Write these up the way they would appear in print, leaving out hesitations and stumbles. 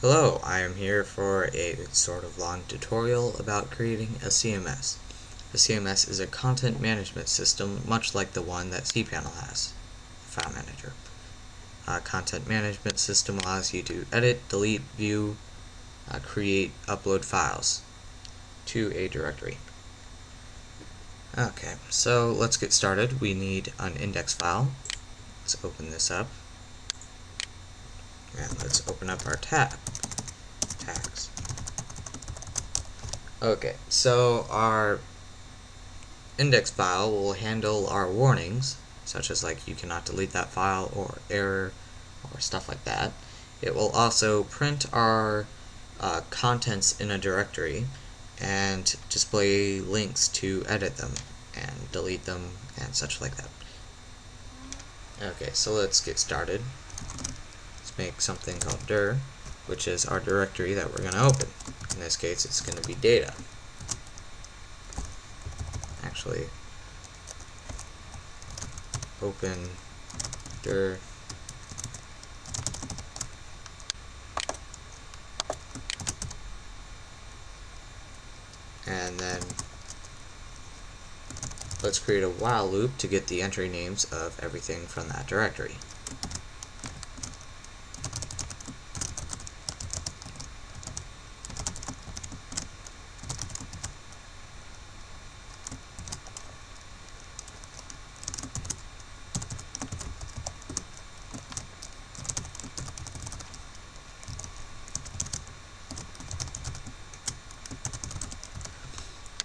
Hello, I am here for a sort of long tutorial about creating a CMS. A CMS is a content management system much like the one that cPanel has, File Manager. A content management system allows you to edit, delete, view, create, upload files to a directory. Okay, so let's get started. We need an index file. Let's open this up. And let's open up our tags. Okay, so our index file will handle our warnings, such as like you cannot delete that file or error or stuff like that. It will also print our contents in a directory and display links to edit them and delete them and such like that. Okay, so let's get started. Let's make something called dir, which is our directory that we're going to open. In this case, it's going to be data. Actually, open dir and then let's create a while loop to get the entry names of everything from that directory.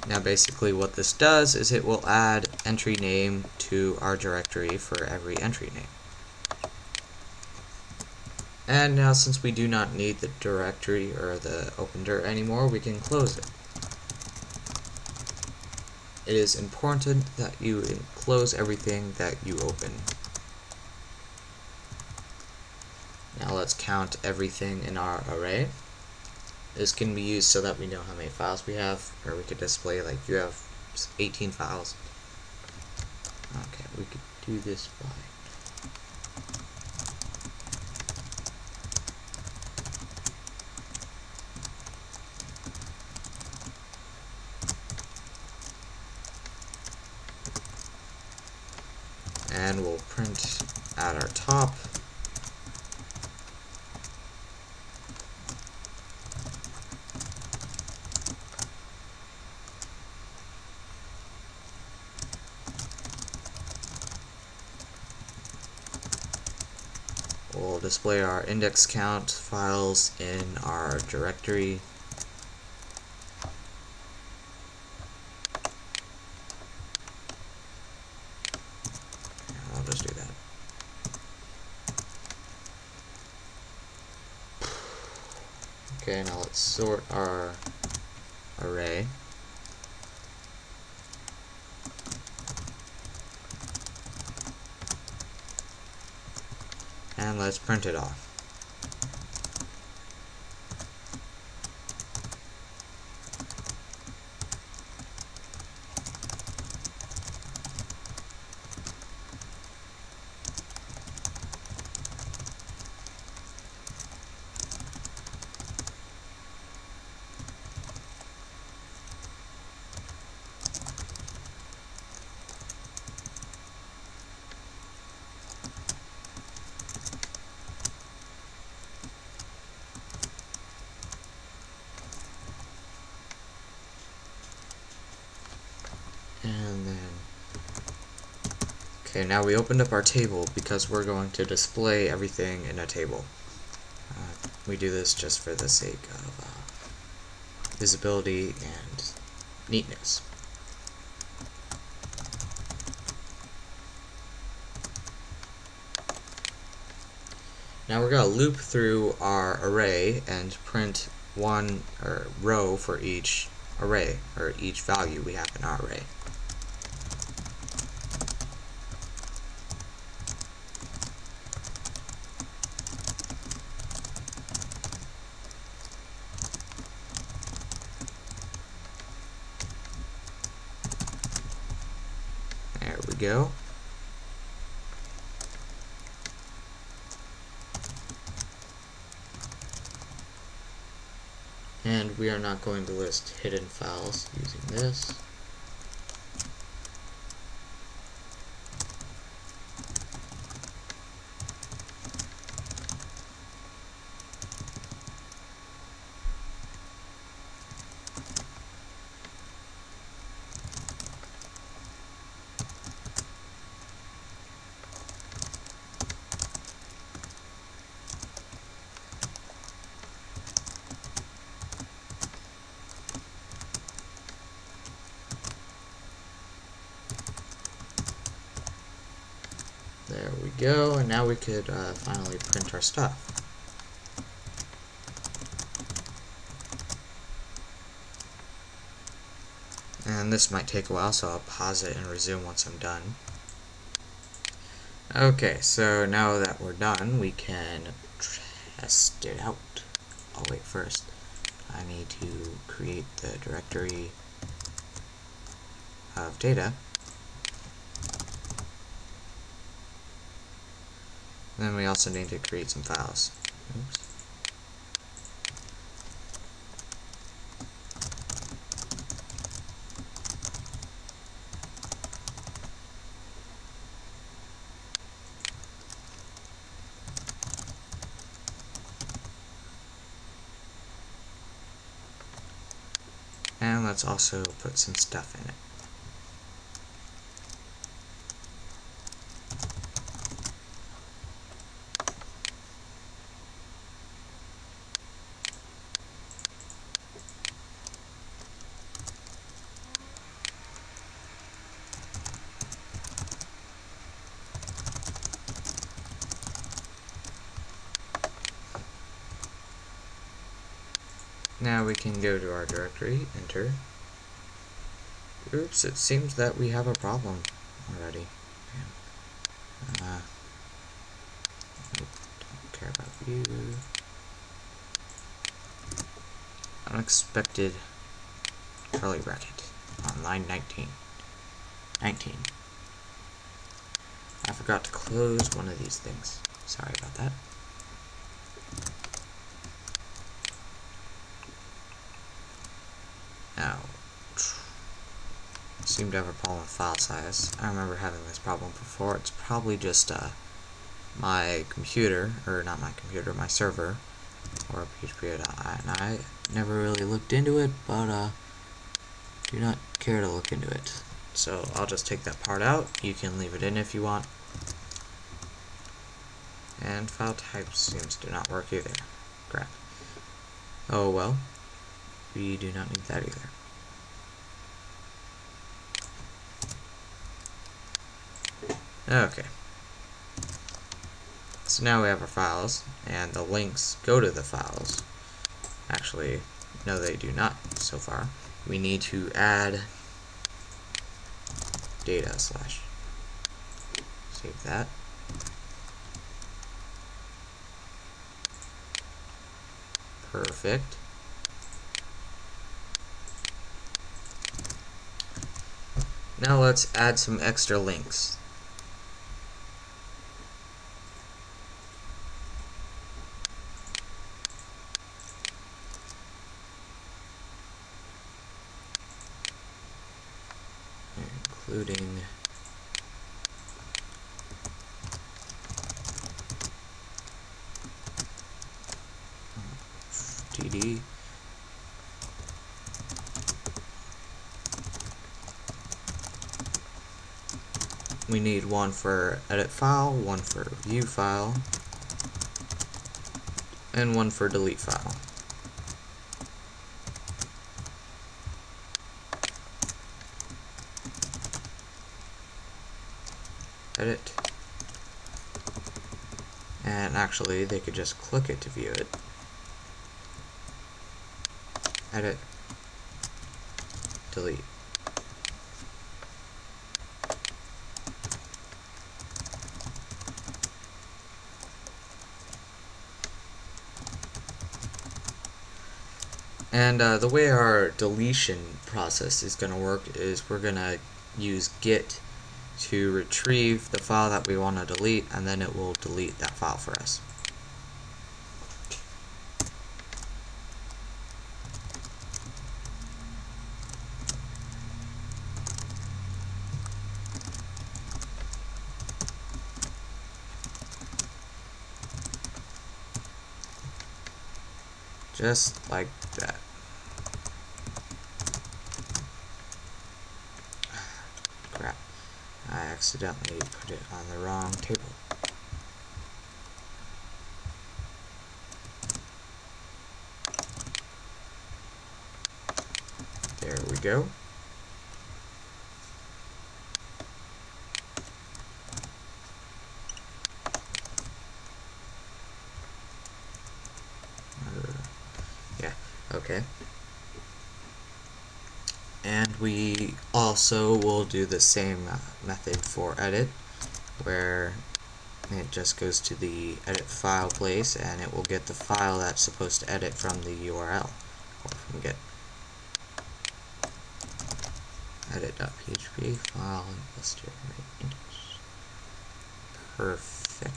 Now basically what this does is it will add entry name to our directory for every entry name. And now since we do not need the directory or the open dir anymore, we can close it. It is important that you close everything that you open. Now let's count everything in our array. This can be used so that we know how many files we have, or we could display like you have 18 files. Okay, we could do this by and we'll print at our top we'll display our index count files in our directory. I'll just do that. Okay, now let's sort our array. And let's print it off. And then, okay, now we opened up our table because we're going to display everything in a table. We do this just for the sake of visibility and neatness. Now we're going to loop through our array and print one row for each array, or each value we have in our array. There we go. And we are not going to list hidden files using this. There we go, and now we could finally print our stuff. And this might take a while, so I'll pause it and resume once I'm done. Okay, so now that we're done, we can test it out. Oh wait, first I need to create the directory of data. And then we also need to create some files. Oops. And let's also put some stuff in it. Now we can go to our directory, enter. Oops, it seems that we have a problem already. Don't care about you. Unexpected curly bracket on line 19. I forgot to close one of these things. Sorry about that. Now, seem to have a problem with file size. I remember having this problem before. It's probably just my computer, or not my computer, my server, or PHP. And I never really looked into it, but do not care to look into it. So I'll just take that part out. You can leave it in if you want. And file type seems to not work either. Crap. Oh well. We do not need that either. Okay. So now we have our files, and the links go to the files. Actually, no, they do not so far. We need to add data slash. Save that. Perfect. Now let's add some extra links. Including TD. We need one for edit file, one for view file, and one for delete file. Edit. And actually, they could just click it to view it. Edit. Delete. And the way our deletion process is going to work is we're going to use git to retrieve the file that we want to delete, and then it will delete that file for us. just like that. Crap, I accidentally put it on the wrong table. There we go. Yeah, okay. And we also will do the same method for edit, where it just goes to the edit file place and it will get the file that's supposed to edit from the URL. Or from get edit.php file listed index. Perfect.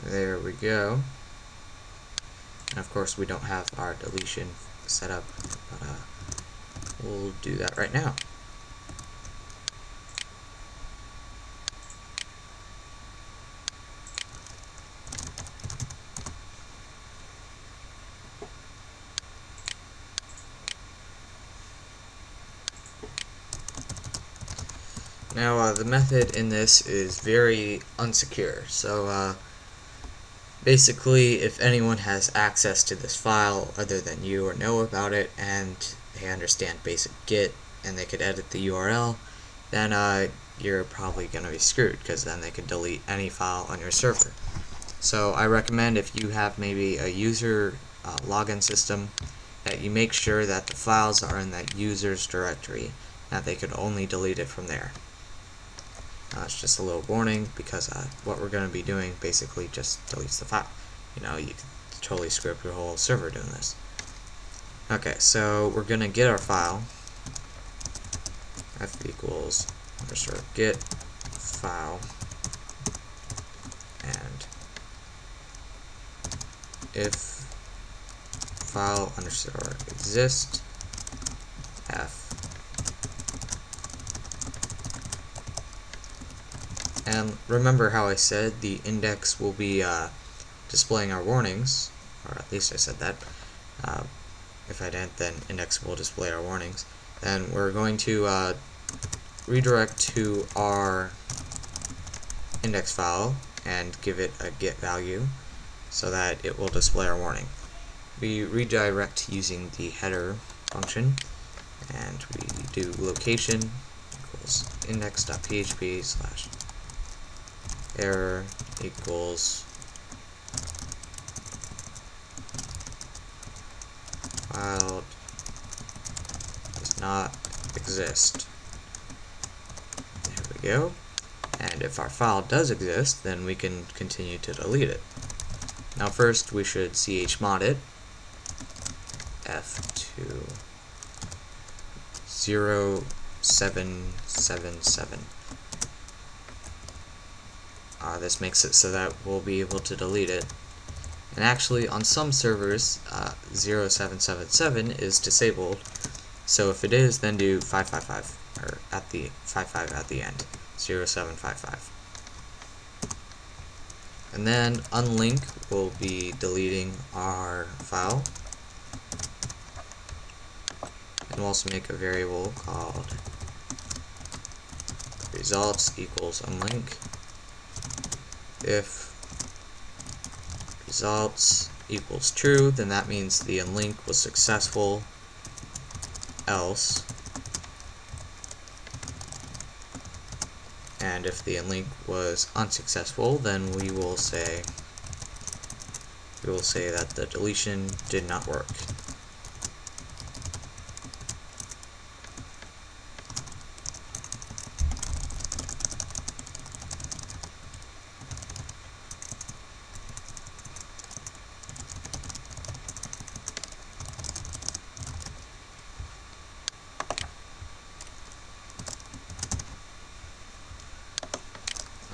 There we go. And of course we don't have our deletion set up, but we'll do that right now. Now the method in this is very unsecure, so basically if anyone has access to this file other than you or know about it and they understand basic Git and they could edit the URL, then you're probably going to be screwed, because then they could delete any file on your server. So I recommend, if you have maybe a user login system, that you make sure that the files are in that user's directory, that they could only delete it from there. It's just a little warning, because what we're going to be doing basically just deletes the file. You know, you could totally screw up your whole server doing this. Okay, so we're going to get our file, f equals _get file, and if file _exist f. And remember how I said the index will be displaying our warnings, or at least I said that. If I didn't, then index will display our warnings. Then we're going to redirect to our index file and give it a get value so that it will display our warning. We redirect using the header function, and we do location equals index.php slash error equals file does not exist. There we go. And if our file does exist, then we can continue to delete it. Now first we should chmod it f2 0777. This makes it so that we'll be able to delete it. And actually, on some servers, 0777 is disabled. So if it is, then do 555, or at the 55 at the end, 0755. And then unlink will be deleting our file. And we'll also make a variable called results equals unlink. If results equals true, then that means the unlink was successful, else. And if the unlink was unsuccessful, then we will say that the deletion did not work.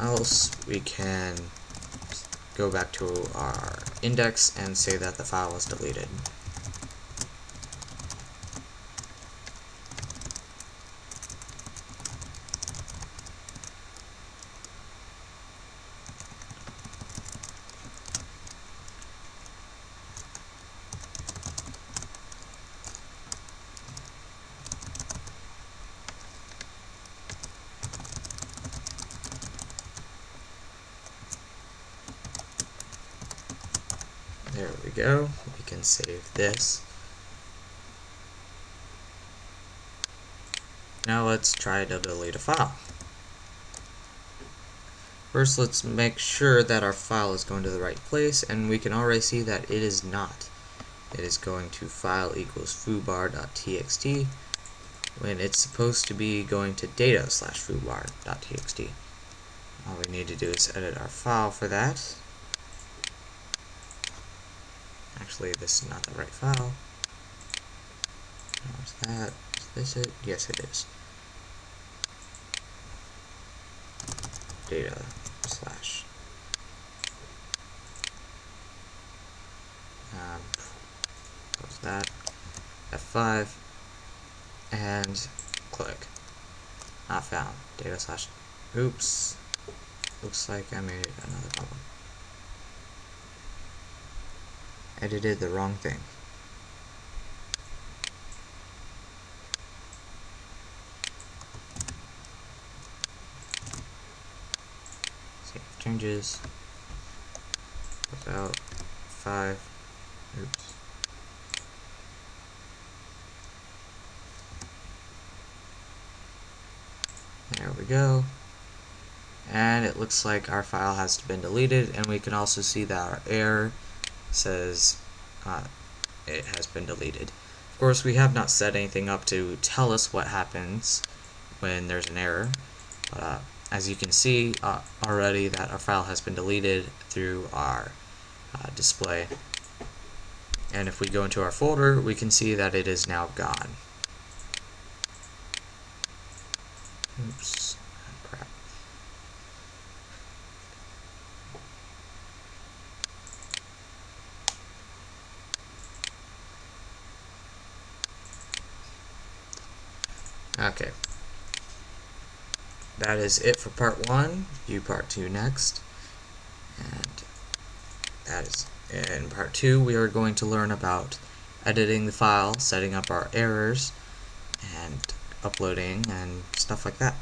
Else we can go back to our index and say that the file was deleted. we go. We can save this. Now let's try to delete a file. First, let's make sure that our file is going to the right place, and we can already see that it is not. It is going to file equals foobar.txt when it's supposed to be going to data/foobar.txt. All we need to do is edit our file for that. Actually, this is not the right file. How's that? Is this it? Yes, it is. Data slash close that, F5, and click. Not found. Data slash, oops, looks like I made another problem. Edited the wrong thing. Save changes. Close out. 5. Oops. There we go. And it looks like our file has been deleted, and we can also see that our error says it has been deleted. Of course, we have not set anything up to tell us what happens when there's an error, but as you can see already that our file has been deleted through our display. And if we go into our folder, we can see that it is now gone. Oops, crap. Okay. That is it for part 1. View part 2 next. And that is in part 2 we are going to learn about editing the file, setting up our errors, and uploading and stuff like that.